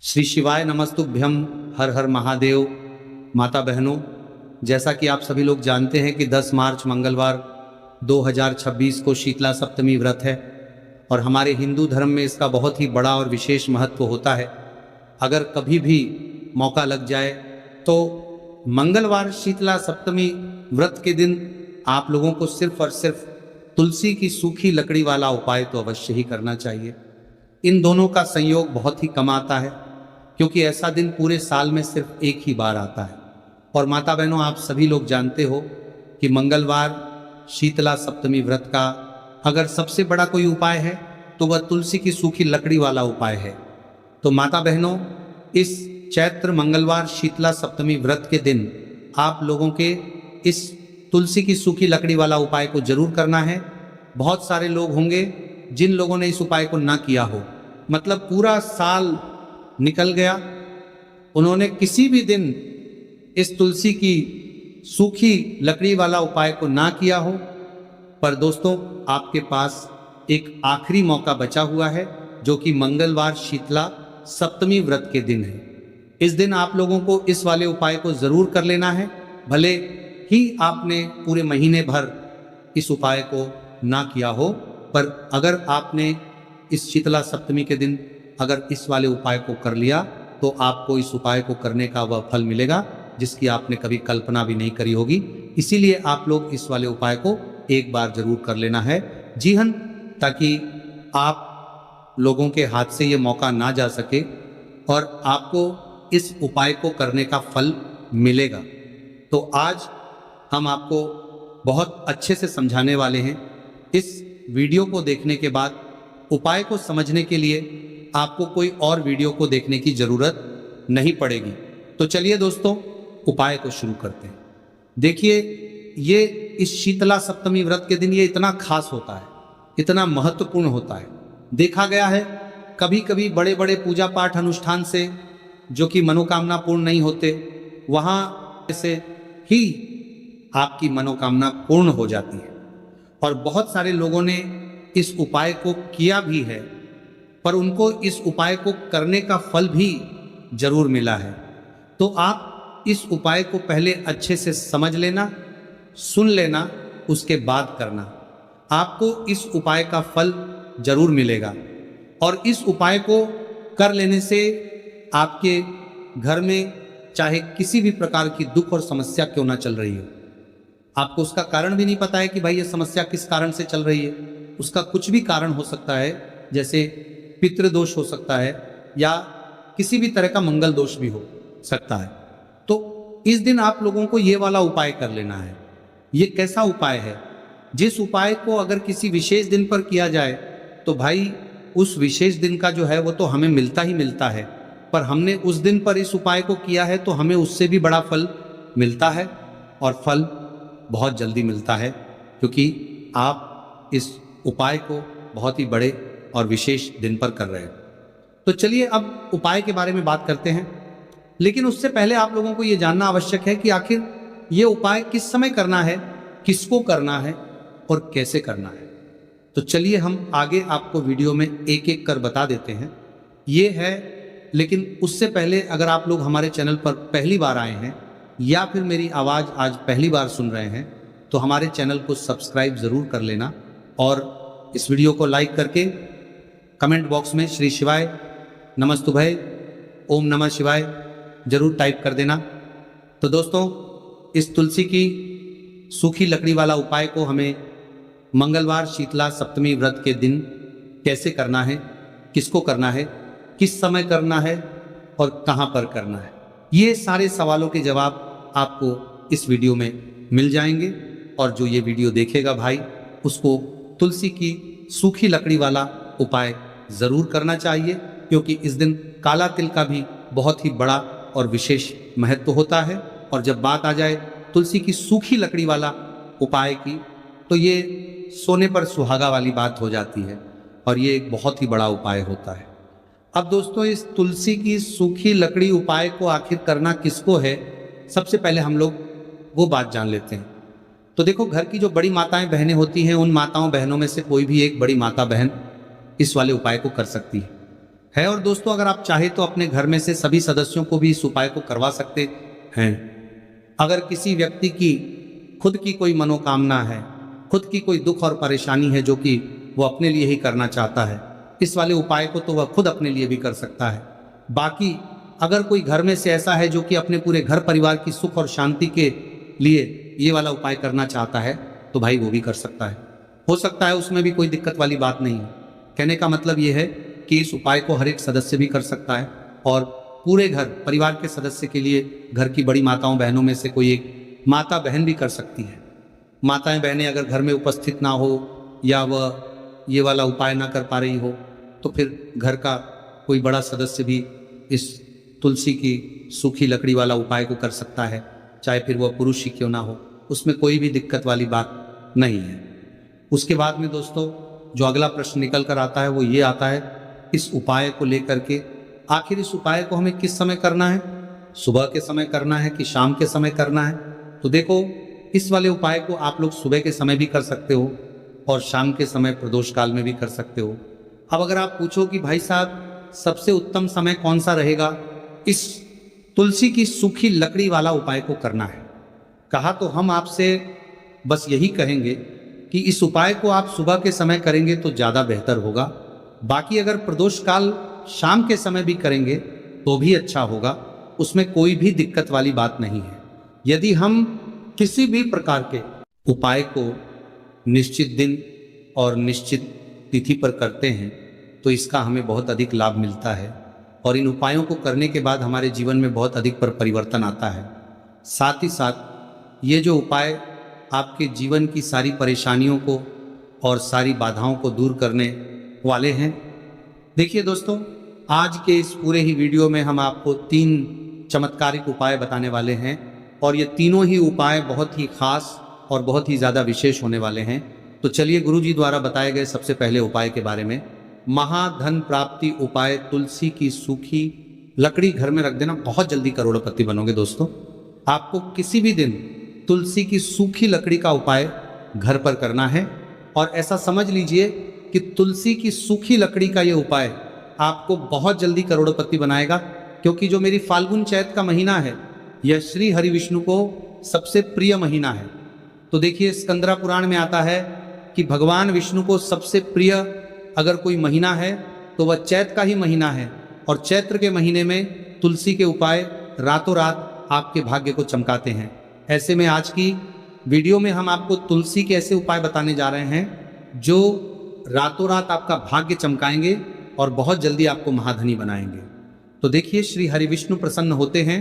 श्री शिवाय नमस्तुभ्यम। हर हर महादेव। माता बहनों, जैसा कि आप सभी लोग जानते हैं कि 10 मार्च मंगलवार 2026 को शीतला सप्तमी व्रत है और हमारे हिंदू धर्म में इसका बहुत ही बड़ा और विशेष महत्व होता है। अगर कभी भी मौका लग जाए तो मंगलवार शीतला सप्तमी व्रत के दिन आप लोगों को सिर्फ और सिर्फ तुलसी की सूखी लकड़ी वाला उपाय तो अवश्य ही करना चाहिए। इन दोनों का संयोग बहुत ही कम आता है क्योंकि ऐसा दिन पूरे साल में सिर्फ एक ही बार आता है। और माता बहनों, आप सभी लोग जानते हो कि मंगलवार शीतला सप्तमी व्रत का अगर सबसे बड़ा कोई उपाय है तो वह तुलसी की सूखी लकड़ी वाला उपाय है। तो माता बहनों, इस चैत्र मंगलवार शीतला सप्तमी व्रत के दिन आप लोगों के इस तुलसी की सूखी लकड़ी वाला उपाय को जरूर करना है। बहुत सारे लोग होंगे जिन लोगों ने इस उपाय को ना किया हो, मतलब पूरा साल निकल गया, उन्होंने किसी भी दिन इस तुलसी की सूखी लकड़ी वाला उपाय को ना किया हो। पर दोस्तों, आपके पास एक आखिरी मौका बचा हुआ है जो कि मंगलवार शीतला सप्तमी व्रत के दिन है। इस दिन आप लोगों को इस वाले उपाय को जरूर कर लेना है। भले ही आपने पूरे महीने भर इस उपाय को ना किया हो, पर अगर आपने इस शीतला सप्तमी के दिन अगर इस वाले उपाय को कर लिया तो आपको इस उपाय को करने का वह फल मिलेगा जिसकी आपने कभी कल्पना भी नहीं करी होगी। इसीलिए आप लोग इस वाले उपाय को एक बार जरूर कर लेना है। जी हाँ, ताकि आप लोगों के हाथ से ये मौका ना जा सके और आपको इस उपाय को करने का फल मिलेगा। तो आज हम आपको बहुत अच्छे से समझाने वाले हैं। इस वीडियो को देखने के बाद उपाय को समझने के लिए आपको कोई और वीडियो को देखने की जरूरत नहीं पड़ेगी। तो चलिए दोस्तों, उपाय को शुरू करते हैं। देखिए, ये इस शीतला सप्तमी व्रत के दिन ये इतना खास होता है, इतना महत्वपूर्ण होता है। देखा गया है कभी कभी बड़े बड़े पूजा पाठ अनुष्ठान से जो कि मनोकामना पूर्ण नहीं होते, वहां से ही आपकी मनोकामना पूर्ण हो जाती है। और बहुत सारे लोगों ने इस उपाय को किया भी है, पर उनको इस उपाय को करने का फल भी जरूर मिला है। तो आप इस उपाय को पहले अच्छे से समझ लेना, सुन लेना, उसके बाद करना। आपको इस उपाय का फल जरूर मिलेगा। और इस उपाय को कर लेने से आपके घर में चाहे किसी भी प्रकार की दुख और समस्या क्यों ना चल रही हो, आपको उसका कारण भी नहीं पता है कि भाई ये समस्या किस कारण से चल रही है। उसका कुछ भी कारण हो सकता है, जैसे पितृदोष हो सकता है या किसी भी तरह का मंगल दोष भी हो सकता है। तो इस दिन आप लोगों को ये वाला उपाय कर लेना है। ये कैसा उपाय है? जिस उपाय को अगर किसी विशेष दिन पर किया जाए तो भाई उस विशेष दिन का जो है वो तो हमें मिलता ही मिलता है, पर हमने उस दिन पर इस उपाय को किया है तो हमें उससे भी बड़ा फल मिलता है। और फल बहुत जल्दी मिलता है क्योंकि आप इस उपाय को बहुत ही बड़े और विशेष दिन पर कर रहे हैं। तो चलिए अब उपाय के बारे में बात करते हैं। लेकिन उससे पहले आप लोगों को यह जानना आवश्यक है कि आखिर ये उपाय किस समय करना है, किसको करना है और कैसे करना है। तो चलिए हम आगे आपको वीडियो में एक एक कर बता देते हैं। ये है, लेकिन उससे पहले अगर आप लोग हमारे चैनल पर पहली बार आए हैं या फिर मेरी आवाज़ आज पहली बार सुन रहे हैं तो हमारे चैनल को सब्सक्राइब ज़रूर कर लेना और इस वीडियो को लाइक करके कमेंट बॉक्स में श्री शिवाय नमस्तुभय ओम नमः शिवाय जरूर टाइप कर देना। तो दोस्तों, इस तुलसी की सूखी लकड़ी वाला उपाय को हमें मंगलवार शीतला सप्तमी व्रत के दिन कैसे करना है, किसको करना है, किस समय करना है और कहाँ पर करना है, ये सारे सवालों के जवाब आपको इस वीडियो में मिल जाएंगे। और जो ये वीडियो देखेगा भाई, उसको तुलसी की सूखी लकड़ी वाला उपाय ज़रूर करना चाहिए क्योंकि इस दिन काला तिल का भी बहुत ही बड़ा और विशेष महत्व होता है। और जब बात आ जाए तुलसी की सूखी लकड़ी वाला उपाय की, तो ये सोने पर सुहागा वाली बात हो जाती है और ये एक बहुत ही बड़ा उपाय होता है। अब दोस्तों, इस तुलसी की सूखी लकड़ी उपाय को आखिर करना किसको है, सबसे पहले हम लोग वो बात जान लेते हैं। तो देखो, घर की जो बड़ी माताएं बहनें होती हैं, उन माताओं बहनों में से कोई भी एक बड़ी माता बहन इस वाले उपाय को कर सकती है। है। और दोस्तों, अगर आप चाहे तो अपने घर में से सभी सदस्यों को भी इस उपाय को करवा सकते हैं। अगर किसी व्यक्ति की खुद की कोई मनोकामना है, खुद की कोई दुख और परेशानी है जो कि वो अपने लिए ही करना चाहता है, इस वाले उपाय को तो वह खुद अपने लिए भी कर सकता है। बाकी अगर कोई घर में से ऐसा है जो कि अपने पूरे घर परिवार की सुख और शांति के लिए ये वाला उपाय करना चाहता है, तो भाई वो भी कर सकता है। हो सकता है उसमें भी कोई दिक्कत वाली बात नहीं है। कहने का मतलब ये है कि इस उपाय को हर एक सदस्य भी कर सकता है और पूरे घर परिवार के सदस्य के लिए घर की बड़ी माताओं बहनों में से कोई एक माता बहन भी कर सकती है। माताएं बहनें अगर घर में उपस्थित ना हो या वह ये वाला उपाय ना कर पा रही हो, तो फिर घर का कोई बड़ा सदस्य भी इस तुलसी की सूखी लकड़ी वाला उपाय को कर सकता है, चाहे फिर वह पुरुष ही क्यों ना हो। उसमें कोई भी दिक्कत वाली बात नहीं है। उसके बाद में दोस्तों जो अगला प्रश्न निकल कर आता है वो ये आता है, इस उपाय को लेकर के आखिर इस उपाय को हमें किस समय करना है, सुबह के समय करना है कि शाम के समय करना है। तो देखो, इस वाले उपाय को आप लोग सुबह के समय भी कर सकते हो और शाम के समय प्रदोष काल में भी कर सकते हो। अब अगर आप पूछो कि भाई साहब सबसे उत्तम समय कौन सा रहेगा इस तुलसी की सूखी लकड़ी वाला उपाय को करना है, कहा तो हम आपसे बस यही कहेंगे कि इस उपाय को आप सुबह के समय करेंगे तो ज़्यादा बेहतर होगा। बाकी अगर प्रदोष काल शाम के समय भी करेंगे तो भी अच्छा होगा, उसमें कोई भी दिक्कत वाली बात नहीं है। यदि हम किसी भी प्रकार के उपाय को निश्चित दिन और निश्चित तिथि पर करते हैं तो इसका हमें बहुत अधिक लाभ मिलता है और इन उपायों को करने के बाद हमारे जीवन में बहुत अधिक परिवर्तन आता है। साथ ही साथ ये जो उपाय आपके जीवन की सारी परेशानियों को और सारी बाधाओं को दूर करने वाले हैं। देखिए दोस्तों, आज के इस पूरे ही वीडियो में हम आपको 3 चमत्कारिक उपाय बताने वाले हैं और ये तीनों ही उपाय बहुत ही खास और बहुत ही ज़्यादा विशेष होने वाले हैं। तो चलिए गुरु जी द्वारा बताए गए सबसे पहले उपाय के बारे में। महाधन प्राप्ति उपाय, तुलसी की सूखी लकड़ी घर में रख देना, बहुत जल्दी करोड़पति बनोगे दोस्तों। आपको किसी भी दिन तुलसी की सूखी लकड़ी का उपाय घर पर करना है और ऐसा समझ लीजिए कि तुलसी की सूखी लकड़ी का ये उपाय आपको बहुत जल्दी करोड़पति बनाएगा, क्योंकि जो मेरी फाल्गुन चैत का महीना है यह श्री हरि विष्णु को सबसे प्रिय महीना है। तो देखिए, स्कंदरा पुराण में आता है कि भगवान विष्णु को सबसे प्रिय अगर कोई महीना है तो वह चैत का ही महीना है और चैत्र के महीने में तुलसी के उपाय रातों रात आपके भाग्य को चमकाते हैं। ऐसे में आज की वीडियो में हम आपको तुलसी के ऐसे उपाय बताने जा रहे हैं जो रातों रात आपका भाग्य चमकाएंगे और बहुत जल्दी आपको महाधनी बनाएंगे। तो देखिए, श्री हरि विष्णु प्रसन्न होते हैं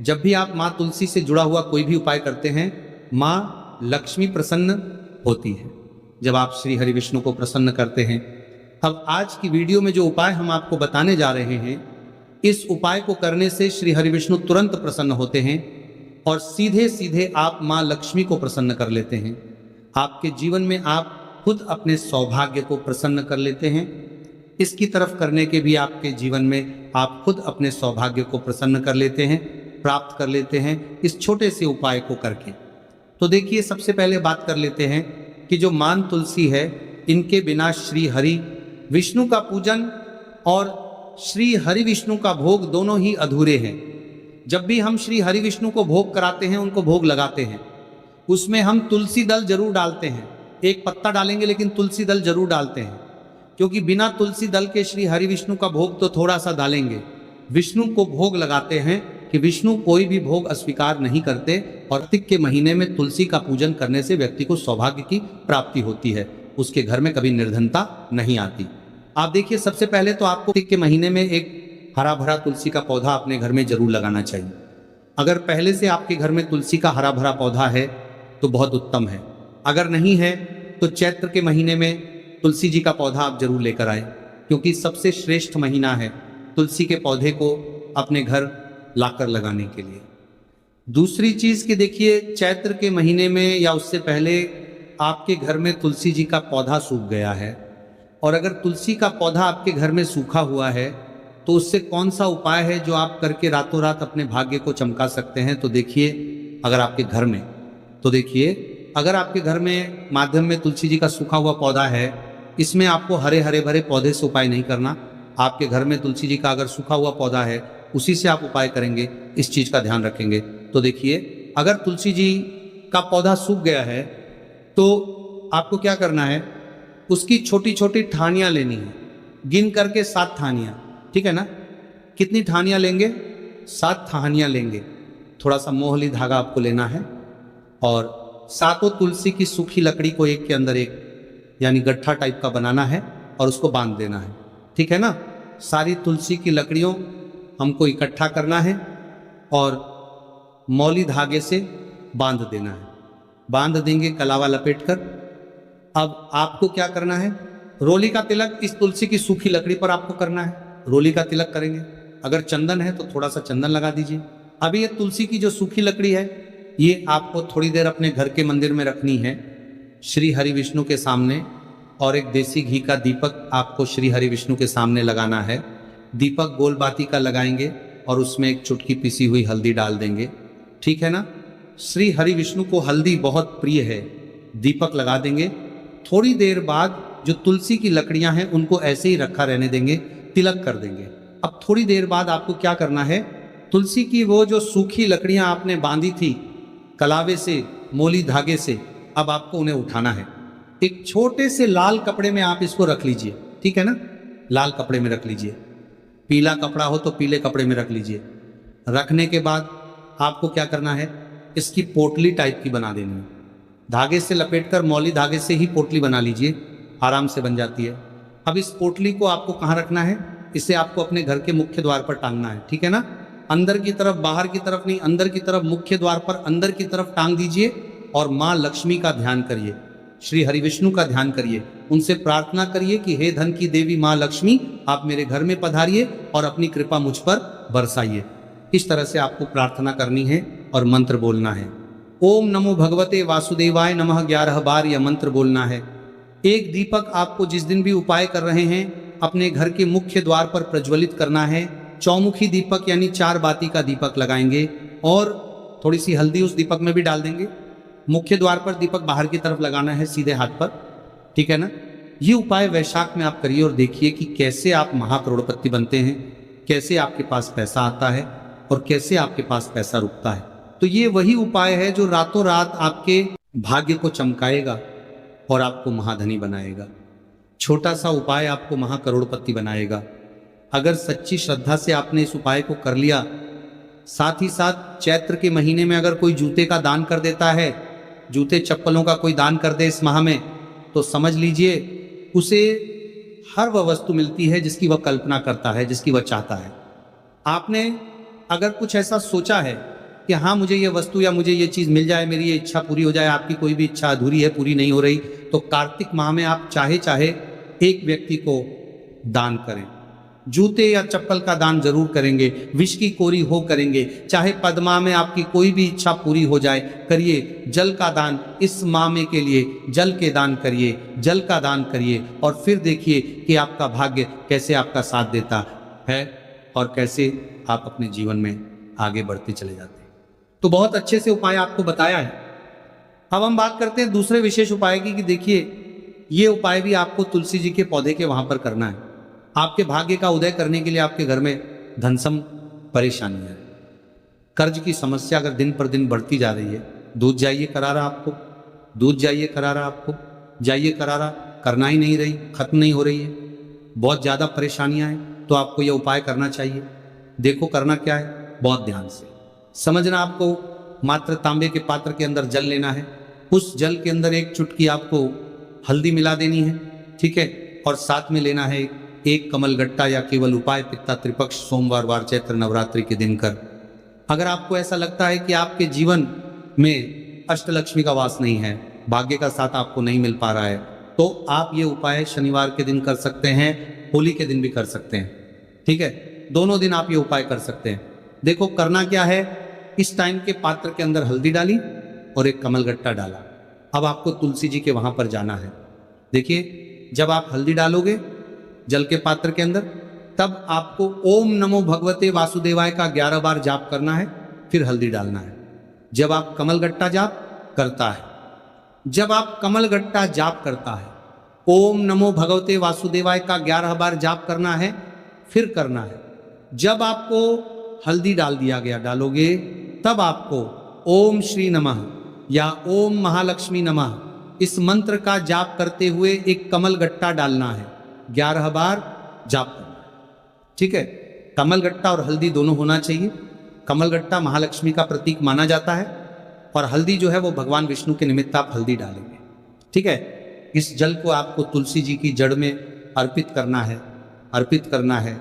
जब भी आप माँ तुलसी से जुड़ा हुआ कोई भी उपाय करते हैं। माँ लक्ष्मी प्रसन्न होती है जब आप श्री हरि विष्णु को प्रसन्न करते हैं। अब आज की वीडियो में जो उपाय हम आपको बताने जा रहे हैं, इस उपाय को करने से श्री हरि विष्णु तुरंत प्रसन्न होते हैं और सीधे सीधे आप माँ लक्ष्मी को प्रसन्न कर लेते हैं। आपके जीवन में आप खुद अपने सौभाग्य को प्रसन्न कर लेते हैं। इसकी तरफ करने के भी आपके जीवन में आप खुद अपने सौभाग्य को प्रसन्न कर लेते हैं, प्राप्त कर लेते हैं इस छोटे से उपाय को करके। तो देखिए, सबसे पहले बात कर लेते हैं कि जो मान तुलसी है, इनके बिना श्री हरि विष्णु का पूजन और श्री हरि विष्णु का भोग दोनों ही अधूरे हैं। जब भी हम श्री हरि विष्णु को भोग कराते हैं, उनको भोग लगाते हैं, उसमें हम तुलसी दल जरूर डालते हैं। एक पत्ता डालेंगे लेकिन तुलसी दल जरूर डालते हैं, क्योंकि बिना तुलसी दल के श्री हरि विष्णु का भोग तो थोड़ा सा डालेंगे। विष्णु को भोग लगाते हैं कि विष्णु कोई भी भोग अस्वीकार नहीं करते और कार्तिक के महीने में तुलसी का पूजन करने से व्यक्ति को सौभाग्य की प्राप्ति होती है, उसके घर में कभी निर्धनता नहीं आती। आप देखिए, सबसे पहले तो आपको कार्तिक के महीने में एक हरा भरा तुलसी का पौधा अपने घर में जरूर लगाना चाहिए। अगर पहले से आपके घर में तुलसी का हरा भरा पौधा है तो बहुत उत्तम है। अगर नहीं है तो चैत्र के महीने में तुलसी जी का पौधा आप जरूर लेकर आए, क्योंकि सबसे श्रेष्ठ महीना है तुलसी के पौधे को अपने घर लाकर लगाने के लिए। दूसरी चीज कि देखिए, चैत्र के महीने में या उससे पहले आपके घर में तुलसी जी का पौधा सूख गया है और अगर तुलसी का पौधा आपके घर में सूखा हुआ है तो उससे कौन सा उपाय है जो आप करके रातों रात अपने भाग्य को चमका सकते हैं। तो देखिए, अगर आपके घर में माध्यम में तुलसी जी का सूखा हुआ पौधा है, इसमें आपको हरे हरे भरे पौधे से उपाय नहीं करना, आपके घर में तुलसी जी का अगर सूखा हुआ पौधा है, उसी से आप उपाय करेंगे, इस चीज का ध्यान रखेंगे। तो देखिए, अगर तुलसी जी का पौधा सूख गया है तो आपको क्या करना है, उसकी छोटी छोटी ठानियां लेनी है, गिन करके 7 ठानियां, ठीक है ना। कितनी ठानियां लेंगे? 7 ठानियां लेंगे। थोड़ा सा मोहली धागा आपको लेना है और 7 तुलसी की सूखी लकड़ी को एक के अंदर एक यानी गट्ठा टाइप का बनाना है और उसको बांध देना है, ठीक है ना। सारी तुलसी की लकड़ियों हमको इकट्ठा करना है और मौली धागे से बांध देना है। बांध देंगे कलावा लपेटकर। अब आपको क्या करना है, रोली का तिलक इस तुलसी की सूखी लकड़ी पर आपको करना है, रोली का तिलक करेंगे। अगर चंदन है तो थोड़ा सा चंदन लगा दीजिए। अभी ये तुलसी की जो सूखी लकड़ी है, ये आपको थोड़ी देर अपने घर के मंदिर में रखनी है, श्री हरि विष्णु के सामने, और एक देसी घी का दीपक आपको श्री हरि विष्णु के सामने लगाना है। दीपक गोल बाती का लगाएंगे और उसमें एक चुटकी पिसी हुई हल्दी डाल देंगे, ठीक है ना। श्री हरि विष्णु को हल्दी बहुत प्रिय है। दीपक लगा देंगे। थोड़ी देर बाद जो तुलसी की लकड़ियां हैं उनको ऐसे ही रखा रहने देंगे, तिलक कर देंगे। अब थोड़ी देर बाद आपको क्या करना है, तुलसी की वो जो सूखी लकड़ियां आपने बांधी थी कलावे से, मोली धागे से, अब आपको उन्हें उठाना है। एक छोटे से लाल कपड़े में आप इसको रख लीजिए, ठीक है ना। लाल कपड़े में रख लीजिए, पीला कपड़ा हो तो पीले कपड़े में रख लीजिए। रखने के बाद आपको क्या करना है, इसकी पोटली टाइप की बना देनी है। धागे से लपेटकर, मौली धागे से ही पोटली बना लीजिए, आराम से बन जाती है। अब इस पोटली को आपको कहाँ रखना है, इसे आपको अपने घर के मुख्य द्वार पर टांगना है, ठीक है ना। अंदर की तरफ, बाहर की तरफ नहीं, अंदर की तरफ, मुख्य द्वार पर अंदर की तरफ टांग दीजिए और माँ लक्ष्मी का ध्यान करिए, श्री हरि विष्णु का ध्यान करिए। उनसे प्रार्थना करिए कि हे धन की देवी माँ लक्ष्मी, आप मेरे घर में पधारिए और अपनी कृपा मुझ पर बरसाइए। इस तरह से आपको प्रार्थना करनी है और मंत्र बोलना है। ओम नमो भगवते वासुदेवाय नमः 11 बार यह मंत्र बोलना है। एक दीपक आपको जिस दिन भी उपाय कर रहे हैं अपने घर के मुख्य द्वार पर प्रज्वलित करना है। चौमुखी दीपक यानी 4 बाती का दीपक लगाएंगे और थोड़ी सी हल्दी उस दीपक में भी डाल देंगे। मुख्य द्वार पर दीपक बाहर की तरफ लगाना है, सीधे हाथ पर, ठीक है ना। ये उपाय वैशाख में आप करिए और देखिए कि कैसे आप महाकरोड़पति बनते हैं, कैसे आपके पास पैसा आता है और कैसे आपके पास पैसा रुकता है। तो ये वही उपाय है जो रातों रात आपके भाग्य को चमकाएगा और आपको महाधनी बनाएगा। छोटा सा उपाय आपको महाकरोड़पति बनाएगा। अगर सच्ची श्रद्धा से आपने इस उपाय को कर लिया, साथ ही साथ चैत्र के महीने में अगर कोई जूते का दान कर देता है, जूते चप्पलों का कोई दान कर दे इस माह में, तो समझ लीजिए उसे हर वह वस्तु मिलती है जिसकी वह कल्पना करता है, जिसकी वह चाहता है। आपने अगर कुछ ऐसा सोचा है कि हाँ मुझे ये वस्तु या मुझे ये चीज़ मिल जाए, मेरी ये इच्छा पूरी हो जाए, आपकी कोई भी इच्छा अधूरी है, पूरी नहीं हो रही, तो कार्तिक माह में आप चाहे एक व्यक्ति को दान करें। जूते या चप्पल का दान जरूर करेंगे, विष की कोरी हो करेंगे, चाहे पद्मा में आपकी कोई भी इच्छा पूरी हो जाए, करिए। जल का दान इस माह में के लिए जल के दान करिए, जल का दान करिए और फिर देखिए कि आपका भाग्य कैसे आपका साथ देता है और कैसे आप अपने जीवन में आगे बढ़ते चले जाते हैं। तो बहुत अच्छे से उपाय आपको बताया है। अब हम बात करते हैं दूसरे विशेष उपाय की कि देखिए ये उपाय भी आपको तुलसी जी के पौधे के वहां पर करना है। आपके भाग्य का उदय करने के लिए आपके घर में धनसम परेशानी है, कर्ज की समस्या अगर दिन पर दिन बढ़ती जा रही है, दूध जाइए करारा आपको, दूध जाइए करारा आपको, जाइए करारा करना ही नहीं रही, खत्म नहीं हो रही है, बहुत ज़्यादा परेशानियां हैं, तो आपको यह उपाय करना चाहिए। देखो करना क्या है, बहुत ध्यान से समझना। आपको मात्र तांबे के पात्र के अंदर जल लेना है, उस जल के अंदर एक चुटकी आपको हल्दी मिला देनी है, ठीक है, और साथ में लेना है एक कमल गट्टा या केवल उपाय पित्ता त्रिपक्ष सोमवार वार चैत्र नवरात्रि के दिन कर। अगर आपको ऐसा लगता है कि आपके जीवन में अष्टलक्ष्मी का वास नहीं है, भाग्य का साथ आपको नहीं मिल पा रहा है, तो आप ये उपाय शनिवार के दिन कर सकते हैं, होली के दिन भी कर सकते हैं, ठीक है, दोनों दिन आप ये उपाय कर सकते हैं। देखो करना क्या है, इस टाइम के पात्र के अंदर हल्दी डाली और एक कमल गट्टा डाला। अब आपको तुलसी जी के वहां पर जाना है। देखिए जब आप हल्दी डालोगे जल के पात्र के अंदर, तब आपको ओम नमो भगवते वासुदेवाय का 11 बार जाप करना है, फिर हल्दी डालना है। जब आप कमल गट्टा जाप करता है, जब आप कमल गट्टा जाप करता है, ओम नमो भगवते वासुदेवाय का 11 बार जाप करना है, फिर करना है। जब आपको हल्दी डाल दिया गया डालोगे, तब आपको ओम श्री नमः या ओम महालक्ष्मी नमः इस मंत्र का जाप करते हुए एक कमल गट्टा डालना है। 11 बार जाप करना है, ठीक है। कमल गट्टा और हल्दी दोनों होना चाहिए। कमल गट्टा महालक्ष्मी का प्रतीक माना जाता है और हल्दी जो है वो भगवान विष्णु के निमित्त आप हल्दी डालेंगे, ठीक है। इस जल को आपको तुलसी जी की जड़ में अर्पित करना है।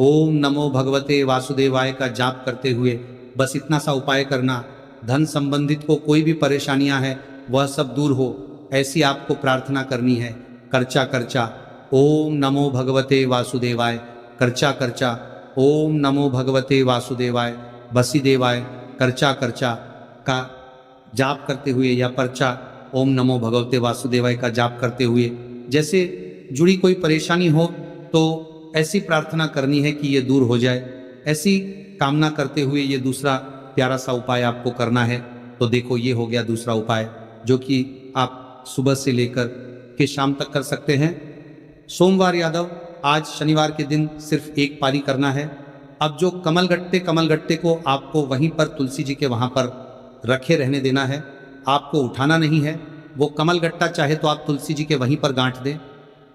ओम नमो भगवते वासुदेवाय का जाप करते हुए बस इतना सा उपाय करना। धन संबंधित को कोई भी परेशानियां हैं वह सब दूर हो, ऐसी आपको प्रार्थना करनी है। करचा करचा ओम नमो भगवते वासुदेवाय, करचा करचा ओम नमो भगवते वासुदेवाय, बसीदेवाय करचा करचा का जाप करते हुए या पर्चा ओम नमो भगवते वासुदेवाय का जाप करते हुए, जैसे जुड़ी कोई परेशानी हो तो ऐसी प्रार्थना करनी है कि ये दूर हो जाए। ऐसी कामना करते हुए ये दूसरा प्यारा सा उपाय आपको करना है। तो देखो ये हो गया दूसरा उपाय, जो कि आप सुबह से लेकर के शाम तक कर सकते हैं। सोमवार यादव आज शनिवार के दिन सिर्फ एक पारी करना है। अब जो कमल गट्टे को आपको वहीं पर तुलसी जी के वहां पर रखे रहने देना है, आपको उठाना नहीं है। वो कमल गट्टा चाहे तो आप तुलसी जी के वहीं पर गांठ दें,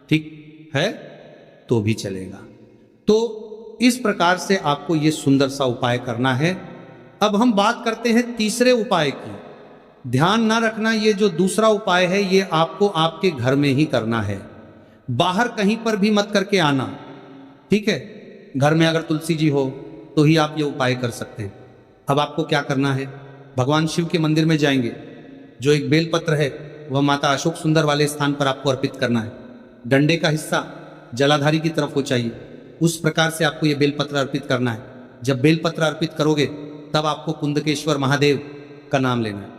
ठीक है, तो भी चलेगा। तो इस प्रकार से आपको ये सुंदर सा उपाय करना है। अब हम बात करते हैं तीसरे उपाय की। ध्यान ना रखना, ये जो दूसरा उपाय है ये आपको आपके घर में ही करना है, बाहर कहीं पर भी मत करके आना, ठीक है। घर में अगर तुलसी जी हो तो ही आप ये उपाय कर सकते हैं। अब आपको क्या करना है, भगवान शिव के मंदिर में जाएंगे, जो एक बेलपत्र है वह माता अशोक सुंदर वाले स्थान पर आपको अर्पित करना है। डंडे का हिस्सा जलाधारी की तरफ हो चाहिए, उस प्रकार से आपको ये बेलपत्र अर्पित करना है। जब बेलपत्र अर्पित करोगे तब आपको कुंदकेश्वर महादेव का नाम लेना है,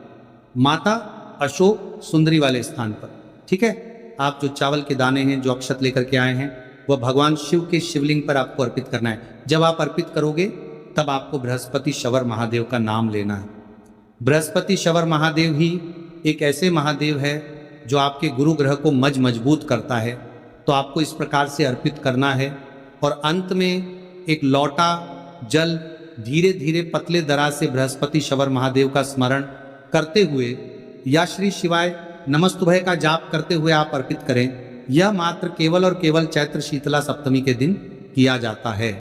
माता अशोक सुंदरी वाले स्थान पर, ठीक है। आप जो चावल के दाने हैं, जो अक्षत लेकर के आए हैं, वह भगवान शिव के शिवलिंग पर आपको अर्पित करना है। जब आप अर्पित करोगे तब आपको बृहस्पति शवर महादेव का नाम लेना है। बृहस्पति शवर महादेव ही एक ऐसे महादेव है जो आपके गुरु ग्रह को मजबूत करता है। तो आपको इस प्रकार से अर्पित करना है और अंत में एक लौटा जल धीरे धीरे पतले दराज से बृहस्पति शवर महादेव का स्मरण करते हुए या श्री शिवाय नमस्तुभय का जाप करते हुए आप अर्पित करें। यह मात्र केवल और केवल चैत्र शीतला सप्तमी के दिन किया जाता है।